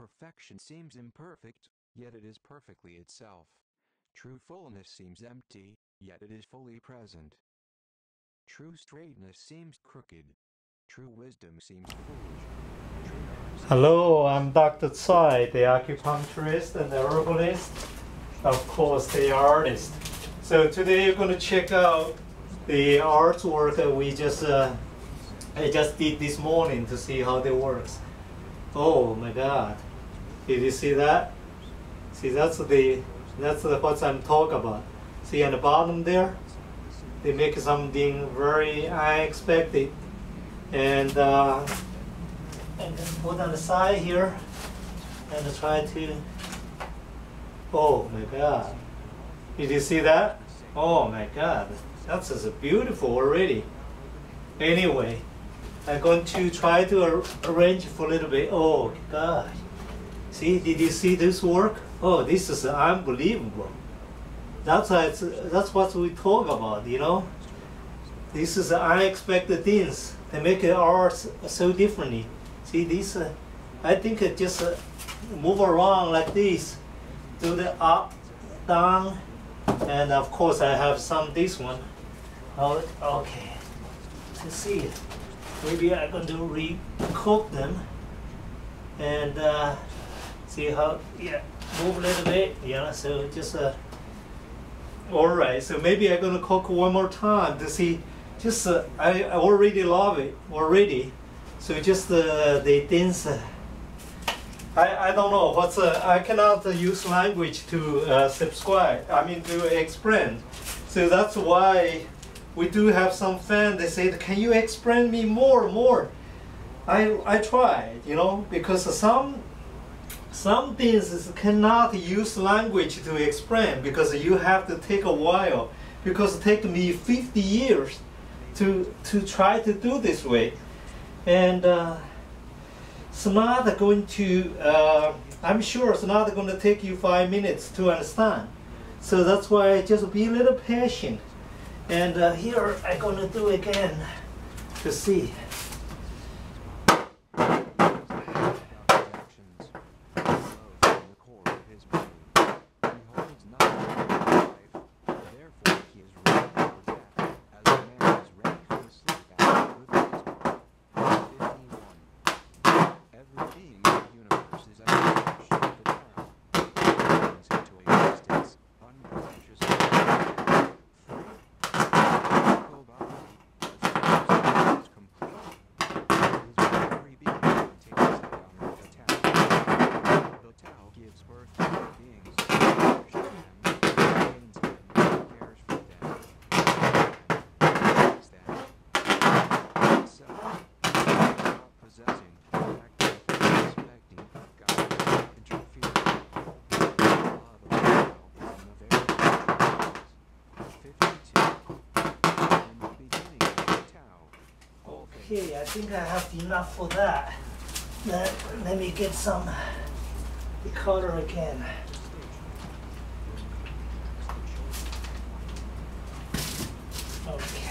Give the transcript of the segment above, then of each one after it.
perfection seems imperfect, yet it is perfectly itself. True fullness seems empty, yet it is fully present. True straightness seems crooked. True wisdom seems foolish. Hello, I'm Dr. Tsoi, the acupuncturist and the herbalist. Of course, the artist. So today you're going to check out the artwork that I just did this morning to see how it works. Oh my God! Did you see that? See, that's what I'm talking about. See on the bottom there, they make something very unexpected, and then put on the side here and try to. Oh my God! Did you see that? Oh my God! That's just beautiful already. Anyway, I'm going to try to arrange for a little bit. Oh God! See, did you see this work? Oh, this is unbelievable. That's what we talk about, you know. This is unexpected things. They make art so differently. See this? I think it just move around like this, do the up, down, and of course I have some this one. Oh, okay. Let's see. Maybe I'm going to recook them and see how. Yeah, move a little bit. Yeah. So just. All right. So maybe I'm going to cook one more time to see. Just I already love it already. So just the things. I don't know what's. I cannot use language to subscribe. I mean to explain. So that's why we do have some fans. They say, "Can you explain me more?" I try, you know, because some things cannot use language to explain because you have to take a while. Because it take me 50 years to try to do this way, and it's not going to. I'm sure it's not going to take you 5 minutes to understand. So that's why just be a little patient. And here I'm going to do again to see. Okay, I think I have enough for that. Let me get some the color again. Okay.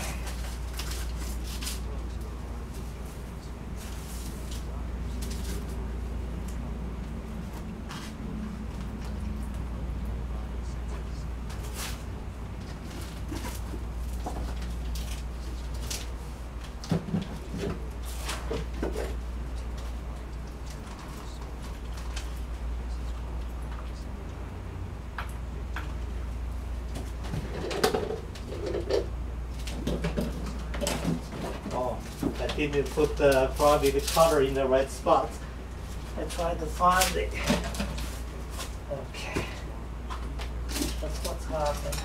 Didn't put probably the color in the right spot. I tried to find it. Okay, that's what's happened.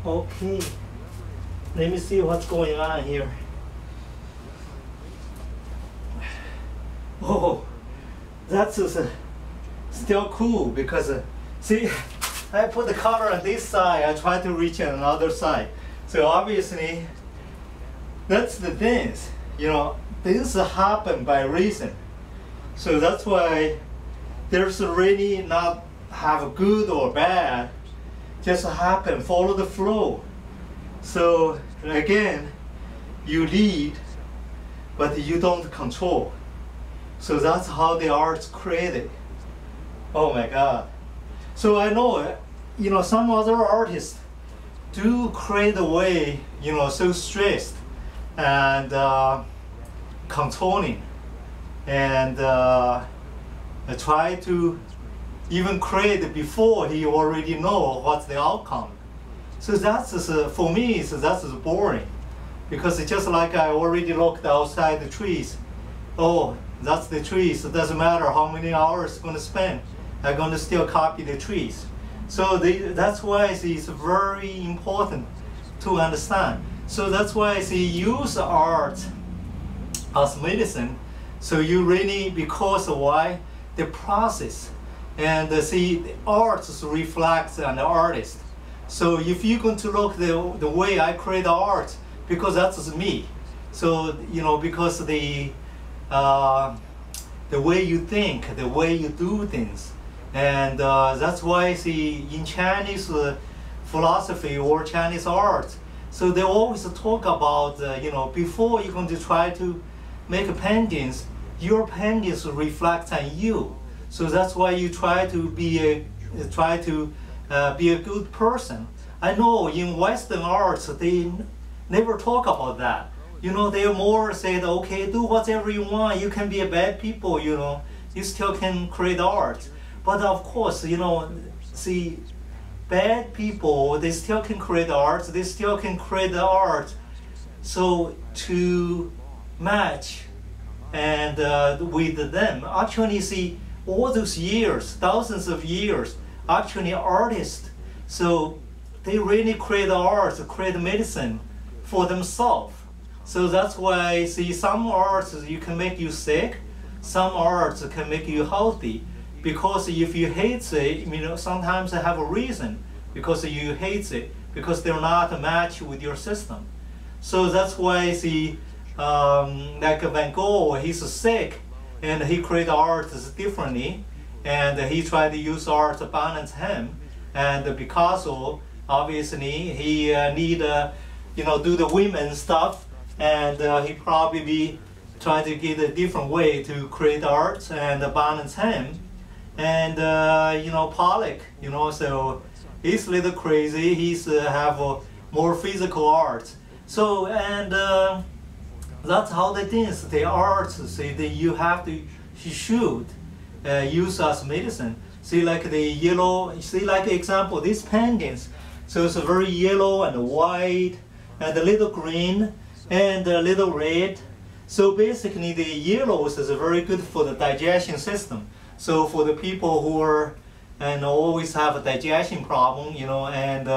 Okay, let me see what's going on here. Oh, that's still cool because see, I put the color on this side, I try to reach on another side. So obviously, that's the things, you know, things happen by reason. So that's why there's really not have a good or bad, just happen, follow the flow. So again, you lead, but you don't control. So that's how the art's created. Oh my God. So I know, some other artists do create a way, so stressed and controlling, and try to even create before he already know what's the outcome. So that's for me, that's boring, because it's just like I already looked outside the trees. Oh, that's the trees. It doesn't matter how many hours it's going to spend. I'm going to still copy the trees. So that's why it's very important to understand. So that's why I use art as medicine. So you really, because why? The process. And the art reflects an artist. So if you're going to look the way I create art, because that's me. So, because the way you think, the way you do things. And that's why in Chinese philosophy or Chinese art, so they always talk about, before you're going to try to make paintings, your paintings reflect on you. So that's why you try to be a good person. I know in Western arts, they never talk about that. They more say, okay, do whatever you want. You can be a bad people, you still can create art. But of course, bad people, they still can create art. They still can create the art. So to match and with them, actually, all those years, thousands of years, actually artists, so they really create art, create medicine for themselves. So that's why some arts you can make you sick, some arts can make you healthy. Because if you hate it, sometimes they have a reason because you hate it, because they're not a match with your system. So that's why like Van Gogh, he's sick and he create art differently, and he tried to use art to balance him. And Picasso, obviously, he need do the women stuff, and he probably try to get a different way to create art and balance him. And Pollock, so he's a little crazy. He's have more physical art. So that's how the things, the art, that you have to, you should use as medicine. See, like the yellow, like example, these paintings. So it's a very yellow and white and a little green and a little red. So basically the yellows is very good for the digestion system. So for the people who are and always have a digestion problem, and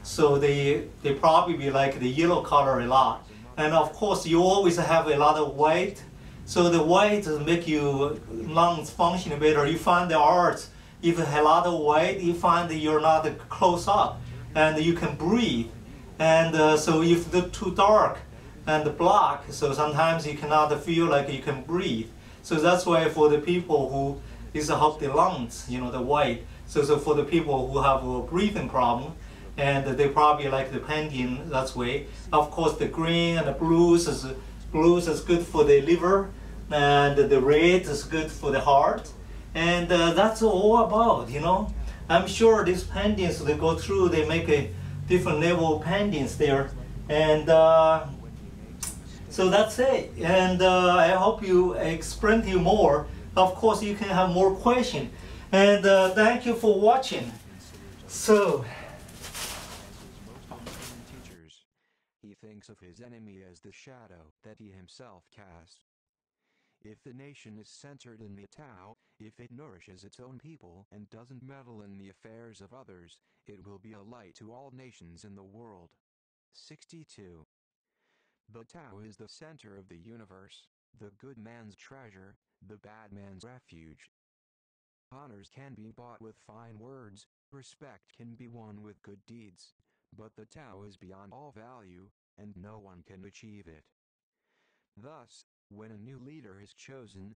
so they probably like the yellow color a lot. And of course you always have a lot of white. So the white make your lungs function better. You find the art, if you have a lot of white, you find that you're not close up and you can breathe. And so if they're too dark and black, so sometimes you cannot feel like you can breathe. So that's why for the people who is help the lungs, the white. So for the people who have a breathing problem, and they probably like the painting that way. Of course, the green and the blues is good for the liver, and the red is good for the heart. And that's all about, I'm sure these paintings they go through, they make a different level of paintings there. And so that's it. And I hope you explain to you more. Of course, you can have more questions. And thank you for watching. So. Teachers. He thinks of his enemy as the shadow that he himself casts. If the nation is centered in the Tao, if it nourishes its own people and doesn't meddle in the affairs of others, it will be a light to all nations in the world. 62. The Tao is the center of the universe, the good man's treasure, the bad man's refuge. Honors can be bought with fine words, respect can be won with good deeds, but the Tao is beyond all value, and no one can achieve it. Thus, when a new leader is chosen,